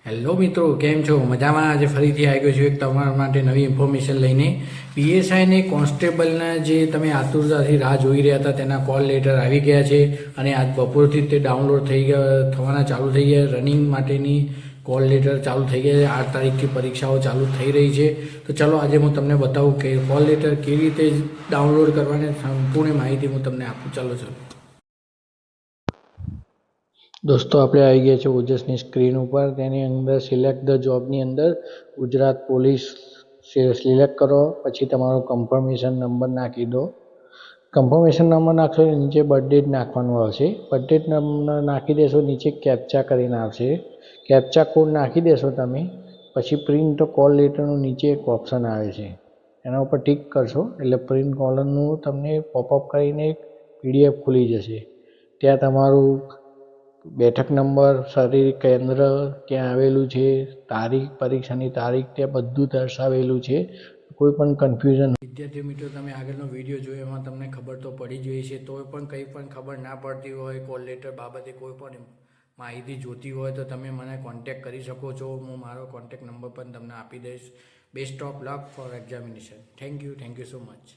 Hello મિત્રો, કેમ છો? મજામાં? આજે ફરીથી આવી ગયો છું એક તમારા માટે નવી ઇન્ફોર્મેશન લઈને. પીએસઆઈને કોન્સ્ટેબલના જે તમે આતુરતાથી રાહ જોઈ રહ્યા હતા તેના કોલ લેટર આવી ગયા છે અને આજ બપોરથી તે ડાઉનલોડ થવાના ચાલુ થઈ ગયા. રનિંગ માટેની કોલ લેટર ચાલુ થઈ ગયા છે. 8 તારીખથી પરીક્ષાઓ ચાલુ થઈ રહી છે. તો ચલો આજે હું તમને બતાવું કે કોલ લેટર કેવી રીતે ડાઉનલોડ કરવાની સંપૂર્ણ માહિતી હું તમને આપું. ચાલો ચલો દોસ્તો, આપણે આવી ગયા છે ઓજસની સ્ક્રીન ઉપર. તેની અંદર સિલેક્ટ ધ જોબની અંદર ગુજરાત પોલીસ સિલેક્ટ કરો. પછી તમારો કન્ફર્મેશન નંબર નાખી દો. કન્ફર્મેશન નંબર નાખશો નીચે બર્થ ડેટ નાખવાનું આવશે. બર્થ ડેટ નંબર નાખી દેશો, નીચે કેપ્ચા કરીને આવશે. કેપ્ચા કોડ નાખી દેશો તમે. પછી પ્રિન્ટ કોલ લેટરનું નીચે એક ઓપ્શન આવે છે, એના ઉપર ટિક કરશો એટલે પ્રિન્ટ કોલરનું તમને પોપઅપ કરીને એક PDF ખુલી જશે. ત્યાં તમારું બેઠક નંબર, શારીરિક કેન્દ્ર ક્યાં આવેલું છે, તારીખ, પરીક્ષાની તારીખ, તે બધું દર્શાવેલું છે. કોઈ પણ કન્ફ્યુઝન વિદ્યાર્થી મિત્રો, તમે આગળનો વિડીયો જોયો એમાં તમને ખબર તો પડી જ છે. તો પણ કંઈ પણ ખબર ના પડતી હોય, કોલ લેટર બાબતે કોઈ પણ માહિતી જોતી હોય તો તમે મને કોન્ટેક્ટ કરી શકો છો. હું મારો કોન્ટેક્ટ નંબર પણ તમને આપી દઈશ. Best of luck four examination. Thank you so much.